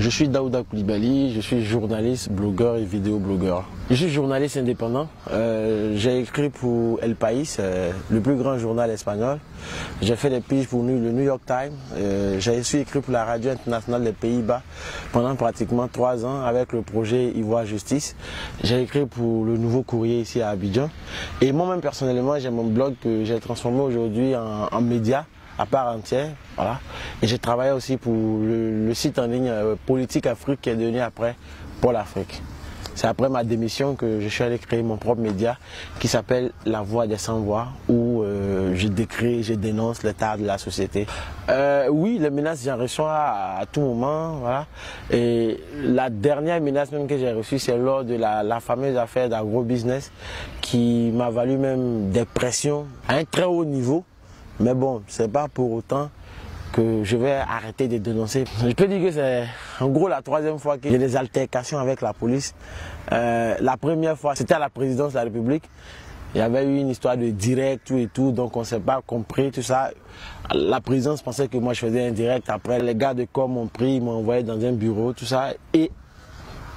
Je suis Daouda Koulibaly, je suis journaliste, blogueur et vidéoblogueur. Je suis journaliste indépendant. J'ai écrit pour El País, le plus grand journal espagnol. J'ai fait des piges pour le New York Times. J'ai aussi écrit pour la radio internationale des Pays-Bas pendant pratiquement 3 ans avec le projet Ivoire Justice. J'ai écrit pour le Nouveau Courrier ici à Abidjan. Et moi-même personnellement, j'ai mon blog que j'ai transformé aujourd'hui en média à part entière, voilà. Et j'ai travaillé aussi pour le site en ligne Politique Afrique qui est devenu après Pôle Afrique. C'est après ma démission que je suis allé créer mon propre média qui s'appelle La Voix des Sans-Voix, où je décris, je dénonce l'état de la société. Oui, les menaces, j'en reçois à tout moment, voilà. Et la dernière menace même que j'ai reçue, c'est lors de la fameuse affaire d'agro-business qui m'a valu même des pressions à un très haut niveau. Mais bon, c'est pas pour autant que je vais arrêter de dénoncer. Je peux dire que c'est en gros la 3e fois que j'ai des altercations avec la police. La première fois, c'était à la présidence de la République. Il y avait eu une histoire de direct, tout et tout, donc on ne s'est pas compris, tout ça. La présidence pensait que moi je faisais un direct. Après, les gars de corps m'ont pris, ils m'ont envoyé dans un bureau, tout ça. Et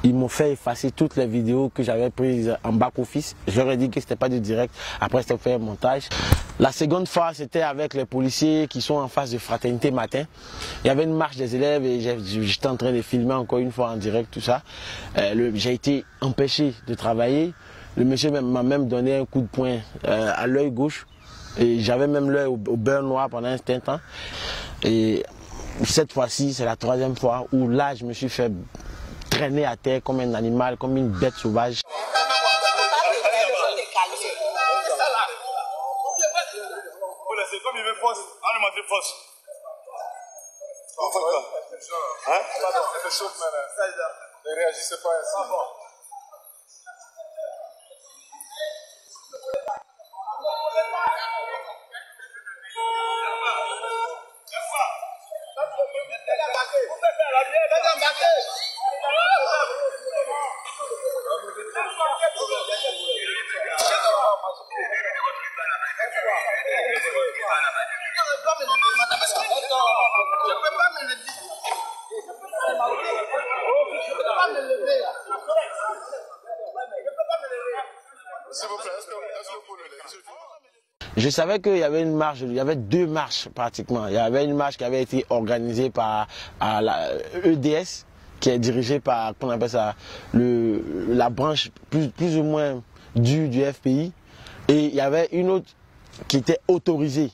ils m'ont fait effacer toutes les vidéos que j'avais prises en back-office. Je leur ai dit que ce n'était pas du direct. Après, c'était fait un montage. La seconde fois, c'était avec les policiers qui sont en face de Fraternité Matin. Il y avait une marche des élèves et j'étais en train de filmer encore une fois en direct, tout ça. J'ai été empêché de travailler. Le monsieur m'a même donné un coup de poing à l'œil gauche. Et j'avais même l'œil au beurre noir pendant un certain temps. Et cette fois-ci, c'est la 3e fois où là, je me suis fait traîner à terre comme un animal, comme une bête sauvage. Comme il veut force, on lui montre force. On fait quoi? Hein? C'est chaud, ne réagissez pas ainsi. Je savais qu'il y avait une marche, il y avait 2 marches pratiquement. Il y avait une marche qui avait été organisée par la EDS, qui est dirigée par, qu'on appelle ça, la branche plus ou moins du FPI. Et il y avait une autre qui était autorisée.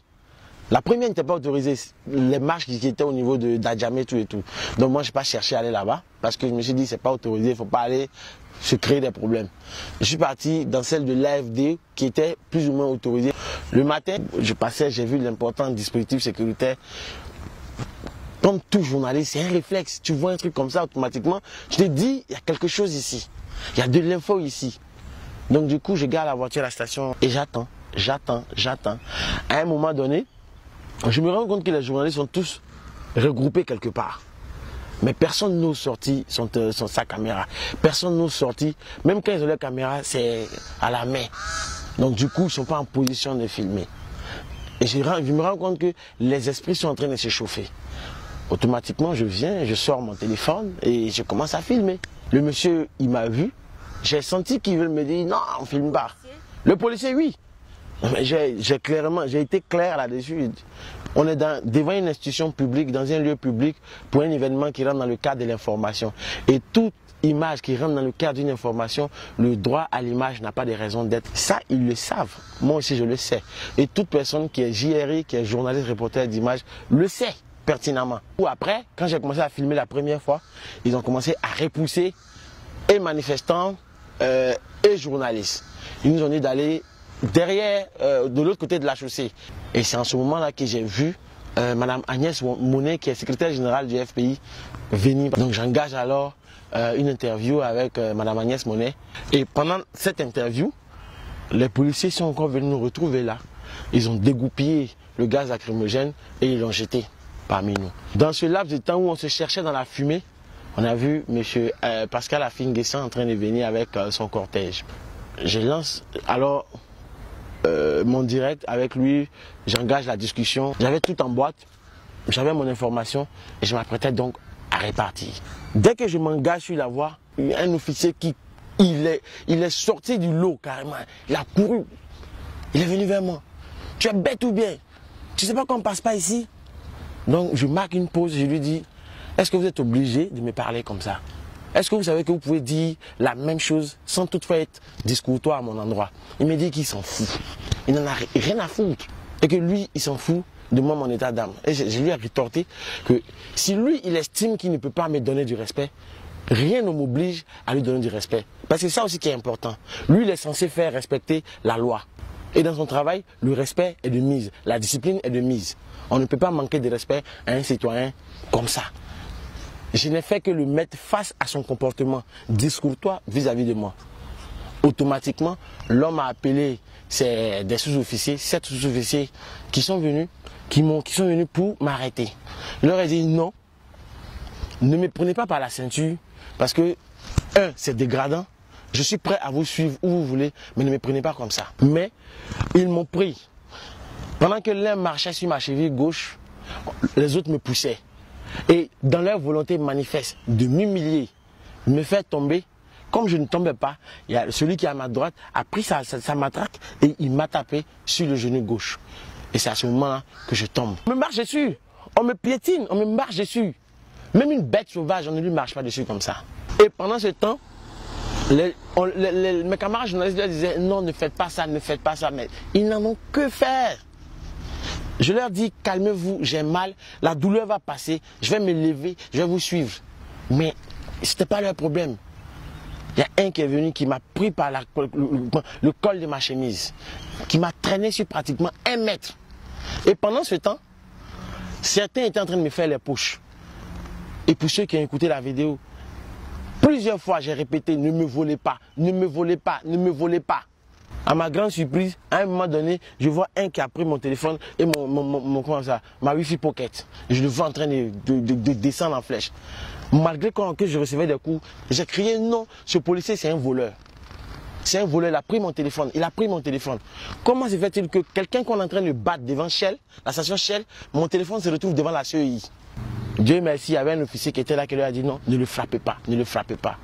La première n'était pas autorisée, les marches qui étaient au niveau d'Adjamé, tout et tout. Donc moi, je n'ai pas cherché à aller là-bas, parce que je me suis dit, c'est pas autorisé, il ne faut pas aller se créer des problèmes. Je suis parti dans celle de l'AFD, qui était plus ou moins autorisée. Le matin, je passais, j'ai vu l'important dispositif sécuritaire. Comme tout journaliste, c'est un réflexe. Tu vois un truc comme ça, automatiquement, je te dis, il y a quelque chose ici. Il y a de l'info ici. Donc du coup, je garde la voiture à la station et j'attends. À un moment donné, je me rends compte que les journalistes sont tous regroupés quelque part. Mais personne n'ose sortir sa caméra. Personne n'ose sortir. Même quand ils ont leur caméra, c'est à la main. Donc du coup, ils ne sont pas en position de filmer. Et je me rends compte que les esprits sont en train de se chauffer. Automatiquement, je viens, je sors mon téléphone et je commence à filmer. Le monsieur, il m'a vu. J'ai senti qu'il veut me dire, non, on ne filme pas. Le policier, oui. J'ai été clair là-dessus. On est devant une institution publique, dans un lieu public, pour un événement qui rentre dans le cadre de l'information. Et toute image qui rentre dans le cadre d'une information, le droit à l'image n'a pas de raison d'être. Ça, ils le savent. Moi aussi, je le sais. Et toute personne qui est JRI, qui est journaliste, reporter d'image, le sait pertinemment. Ou après, quand j'ai commencé à filmer la première fois, ils ont commencé à repousser et manifestants et journalistes. Ils nous ont dit d'aller derrière, de l'autre côté de la chaussée. Et c'est en ce moment-là que j'ai vu Madame Agnès Monet, qui est secrétaire générale du FPI, venir. Donc j'engage alors une interview avec Madame Agnès Monet. Et pendant cette interview, les policiers sont encore venus nous retrouver là. Ils ont dégoupillé le gaz lacrymogène et ils l'ont jeté parmi nous. Dans ce laps de temps où on se cherchait dans la fumée, on a vu M. Pascal Affinguessan en train de venir avec son cortège. Je lance alors mon direct avec lui, j'engage la discussion. J'avais tout en boîte, j'avais mon information et je m'apprêtais donc à répartir. Dès que je m'engage sur la voie, il y a un officier qui il est sorti du lot carrément. Il a couru. Il est venu vers moi. Tu es bête ou bien? Tu ne sais pas qu'on ne passe pas ici? Donc je marque une pause, je lui dis, est-ce que vous êtes obligé de me parler comme ça? Est-ce que vous savez que vous pouvez dire la même chose sans toutefois être discourtois à mon endroit? Il me dit qu'il s'en fout. Il n'en a rien à foutre. Et que lui, il s'en fout de moi, mon état d'âme. Et je lui ai rétorqué que si lui, il estime qu'il ne peut pas me donner du respect, rien ne m'oblige à lui donner du respect. Parce que c'est ça aussi qui est important. Lui, il est censé faire respecter la loi. Et dans son travail, le respect est de mise. La discipline est de mise. On ne peut pas manquer de respect à un citoyen comme ça. Je n'ai fait que le mettre face à son comportement discourtois vis-à-vis de moi. Automatiquement, l'homme a appelé des sous-officiers, 7 sous-officiers qui sont venus pour m'arrêter. Je leur ai dit non, ne me prenez pas par la ceinture parce que, c'est dégradant. Je suis prêt à vous suivre où vous voulez, mais ne me prenez pas comme ça. Mais ils m'ont pris. Pendant que l'un marchait sur ma cheville gauche, les autres me poussaient. Et dans leur volonté manifeste de m'humilier, de me faire tomber, comme je ne tombais pas, il y a celui qui est à ma droite a pris sa matraque et il m'a tapé sur le genou gauche. Et c'est à ce moment-là que je tombe. On me marche dessus, on me piétine, on me marche dessus. Même une bête sauvage, on ne lui marche pas dessus comme ça. Et pendant ce temps, mes camarades journalistes leur disaient non, ne faites pas ça, mais ils n'en ont que faire. Je leur dis calmez-vous, j'ai mal, la douleur va passer, je vais me lever, je vais vous suivre. Mais ce n'était pas leur problème. Il y a un qui est venu qui m'a pris par le col de ma chemise, qui m'a traîné sur pratiquement 1 mètre. Et pendant ce temps, certains étaient en train de me faire les poches. Et pour ceux qui ont écouté la vidéo, plusieurs fois j'ai répété ne me volez pas, ne me volez pas, ne me volez pas. À ma grande surprise, à un moment donné, je vois un qui a pris mon téléphone et ma Wi-Fi pocket. Je le vois en train de descendre en flèche. Malgré que je recevais des coups, j'ai crié non, ce policier c'est un voleur. C'est un voleur, il a pris mon téléphone, Comment se fait-il que quelqu'un qu'on est en train de battre devant Shell, la station Shell, mon téléphone se retrouve devant la CEI? Dieu merci, il y avait un officier qui était là qui lui a dit non, ne le frappez pas, ne le frappez pas.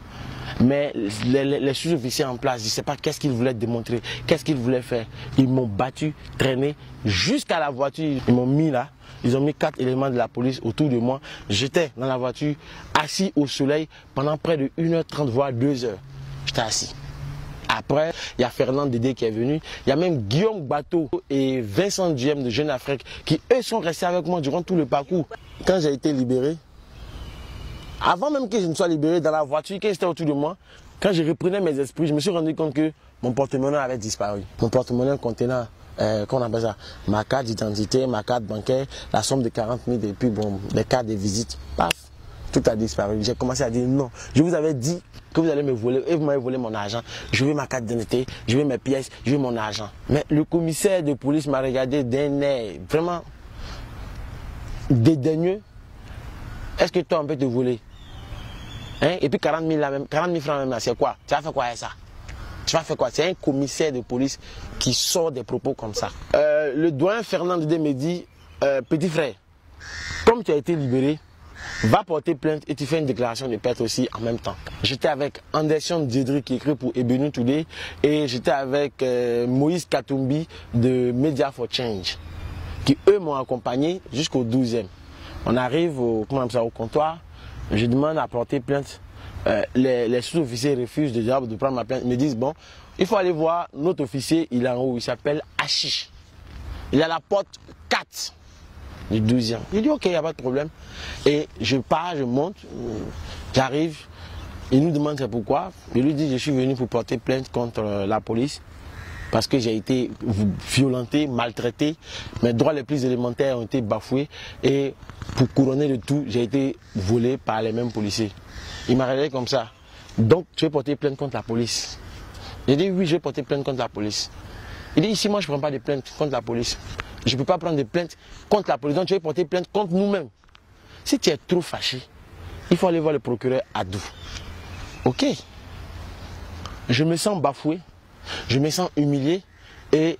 Mais les sous-officiers en place, je ne sais pas qu'est-ce qu'ils voulaient démontrer, qu'est-ce qu'ils voulaient faire. Ils m'ont battu, traîné jusqu'à la voiture. Ils m'ont mis là, ils ont mis 4 éléments de la police autour de moi. J'étais dans la voiture, assis au soleil pendant près de 1h30, voire 2 heures. J'étais assis. Après, il y a Fernand Dédé qui est venu. Il y a même Guillaume Bateau et Vincent Duhem de Jeune Afrique qui, eux, sont restés avec moi durant tout le parcours. Quand j'ai été libéré, avant même que je ne sois libéré dans la voiture qui était autour de moi, quand je reprenais mes esprits, je me suis rendu compte que mon porte-monnaie avait disparu. Mon porte-monnaie contenant, qu'on appelle ça, ma carte d'identité, ma carte bancaire, la somme de 40 000 et puis bon, les cartes de visite, paf, tout a disparu. J'ai commencé à dire non, je vous avais dit que vous allez me voler et vous m'avez volé mon argent. Je veux ma carte d'identité, je veux mes pièces, je veux mon argent. Mais le commissaire de police m'a regardé d'un air vraiment dédaigneux. Est-ce que toi on peut te voler? Hein? Et puis 40 000 francs même là, c'est quoi? Tu vas faire quoi avec ça? Tu vas faire quoi? C'est un commissaire de police qui sort des propos comme ça. Le doyen Fernand Dédé me dit, petit frère, comme tu as été libéré, va porter plainte et tu fais une déclaration de perte aussi en même temps. J'étais avec Anderson Diedry qui écrit pour Ebenu Today et j'étais avec Moïse Katumbi de Media for Change qui eux m'ont accompagné jusqu'au 12e. On arrive au comptoir, je demande à porter plainte. Les sous-officiers refusent de prendre ma plainte. Ils me disent bon, il faut aller voir notre officier, il est en haut, il s'appelle Achiche. Il est à la porte 4 du 12e. Il dit ok, il n'y a pas de problème. Et je pars, je monte, j'arrive, il nous demande c'est pourquoi. Je lui dis je suis venu pour porter plainte contre la police parce que j'ai été violenté, maltraité, mes droits les plus élémentaires ont été bafoués et pour couronner le tout, j'ai été volé par les mêmes policiers. Il m'a regardé comme ça. Donc tu veux porter plainte contre la police? J'ai dit oui, je vais porter plainte contre la police. Il dit ici moi je ne prends pas de plainte contre la police. Je ne peux pas prendre de plainte contre la police. Donc tu veux porter plainte contre nous-mêmes. Si tu es trop fâché, il faut aller voir le procureur Adou. Ok. Je me sens bafoué, je me sens humilié et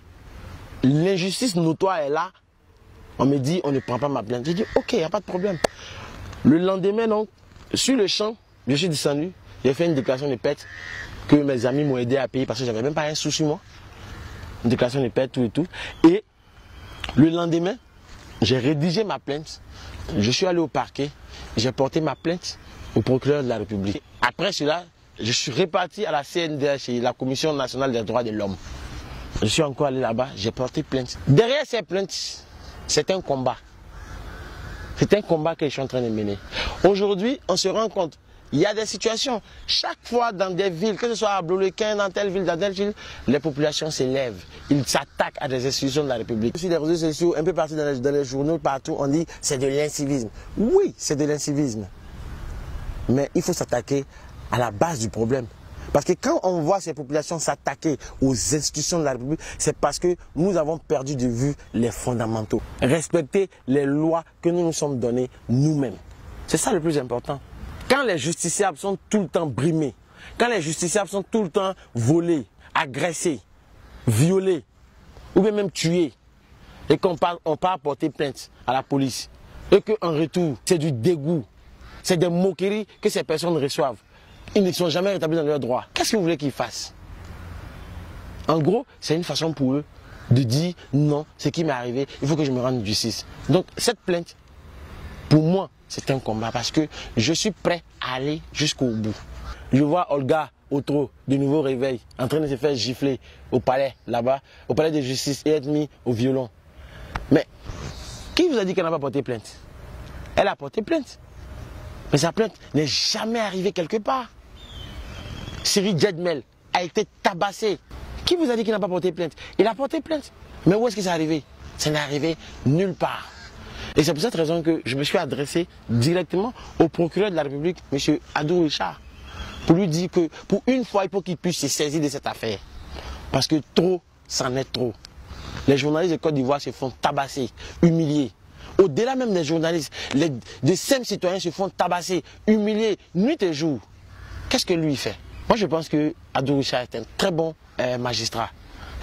l'injustice notoire est là. On me dit on ne prend pas ma plainte. J'ai dit ok, il n'y a pas de problème. Le lendemain donc, sur le champ, je suis descendu, j'ai fait une déclaration de perte que mes amis m'ont aidé à payer parce que j'avais même pas un sou sur moi. Une déclaration de perte, tout et tout. Et le lendemain, j'ai rédigé ma plainte. Je suis allé au parquet, j'ai porté ma plainte au procureur de la République. Après cela, je suis reparti à la CNDH, la Commission nationale des droits de l'homme. Je suis encore allé là-bas, j'ai porté plainte. Derrière ces plaintes, c'est un combat. C'est un combat que je suis en train de mener. Aujourd'hui, on se rend compte, il y a des situations, chaque fois dans des villes, que ce soit à Blolequin, dans telle ville, les populations s'élèvent. Ils s'attaquent à des institutions de la République. Sur les réseaux sociaux, un peu partout dans les journaux, partout, on dit c'est de l'incivisme. Oui, c'est de l'incivisme. Mais il faut s'attaquer à la base du problème. Parce que quand on voit ces populations s'attaquer aux institutions de la République, c'est parce que nous avons perdu de vue les fondamentaux. Respecter les lois que nous nous sommes données nous-mêmes. C'est ça le plus important. Quand les justiciables sont tout le temps brimés, quand les justiciables sont tout le temps volés, agressés, violés, ou bien même tués, et qu'on part porter plainte à la police, et qu'en retour, c'est du dégoût, c'est des moqueries que ces personnes reçoivent. Ils ne sont jamais rétablis dans leurs droits. Qu'est-ce que vous voulez qu'ils fassent? En gros, c'est une façon pour eux de dire non, ce qui m'est arrivé, il faut que je me rende justice. Donc cette plainte, pour moi, c'est un combat parce que je suis prêt à aller jusqu'au bout. Je vois Olga Otro, de nouveau réveil, en train de se faire gifler au palais, là-bas, au palais de justice et être mis au violon. Mais qui vous a dit qu'elle n'a pas porté plainte? Elle a porté plainte. Mais sa plainte n'est jamais arrivée quelque part. Cyril Djedmel a été tabassé. Qui vous a dit qu'il n'a pas porté plainte? Il a porté plainte. Mais où est-ce que c'est arrivé? Ça n'est arrivé nulle part. Et c'est pour cette raison que je me suis adressé directement au procureur de la République, M. Adou Richard, pour lui dire que pour une fois, il faut qu'il puisse se saisir de cette affaire. Parce que trop, c'en est trop. Les journalistes de Côte d'Ivoire se font tabasser, humilier. Au-delà même des journalistes, des simples citoyens se font tabasser, humilier, nuit et jour. Qu'est-ce que lui fait? Moi, je pense que Adou Richard est un très bon magistrat.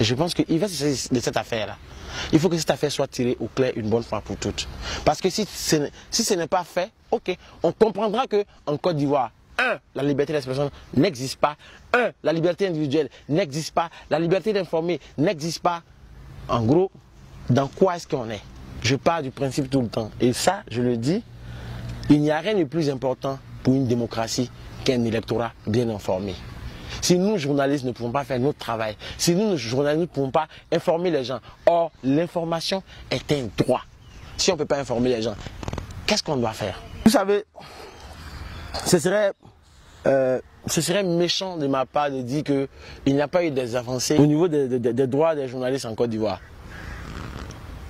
Et je pense qu'il va se saisir de cette affaire-là. Il faut que cette affaire soit tirée au clair une bonne fois pour toutes. Parce que si ce n'est pas fait, ok, on comprendra qu'en Côte d'Ivoire, 1, la liberté d'expression n'existe pas. 1, la liberté individuelle n'existe pas. La liberté d'informer n'existe pas. En gros, dans quoi est-ce qu'on est? Je pars du principe tout le temps. Et ça, je le dis, il n'y a rien de plus important pour une démocratie qu'un électorat bien informé. Si nous, journalistes, ne pouvons pas faire notre travail, si nous, journalistes, ne pouvons pas informer les gens, or, l'information est un droit. Si on ne peut pas informer les gens, qu'est-ce qu'on doit faire? Vous savez, ce serait méchant de ma part de dire qu'il n'y a pas eu des avancées au niveau des droits des journalistes en Côte d'Ivoire.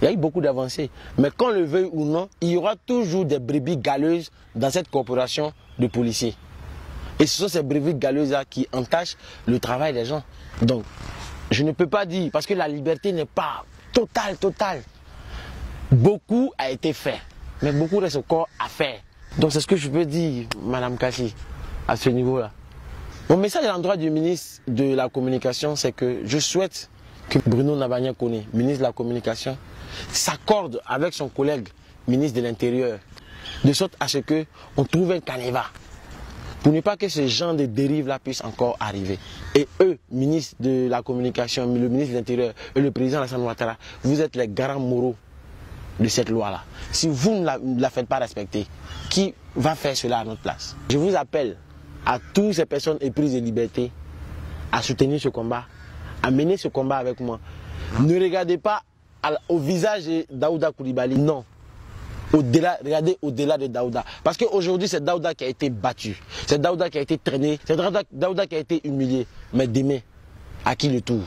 Il y a eu beaucoup d'avancées. Mais qu'on le veuille ou non, il y aura toujours des brebis galeuses dans cette corporation de policiers. Et ce sont ces brebis galeuses-là qui entachent le travail des gens. Donc, je ne peux pas dire, parce que la liberté n'est pas totale. Beaucoup a été fait, mais beaucoup reste encore à faire. Donc, c'est ce que je peux dire, Madame Kassi, à ce niveau-là. Mon message à l'endroit du ministre de la Communication, c'est que je souhaite que Bruno Nabagna-Koné, ministre de la Communication, s'accorde avec son collègue ministre de l'Intérieur, de sorte à ce qu'on trouve un canevas, pour ne pas que ce genre de dérive-là puisse encore arriver. Et eux, ministre de la Communication, le ministre de l'Intérieur et le président Alassane Ouattara, vous êtes les garants moraux de cette loi-là. Si vous ne la faites pas respecter, qui va faire cela à notre place? Je vous appelle à toutes ces personnes éprises de liberté à soutenir ce combat, à mener ce combat avec moi. Ne regardez pas au visage de Daouda Coulibaly, non. Regardez au-delà de Daouda. Parce qu'aujourd'hui, c'est Daouda qui a été battu. C'est Daouda qui a été traîné. C'est Daouda qui a été humilié. Mais demain, à qui le tour?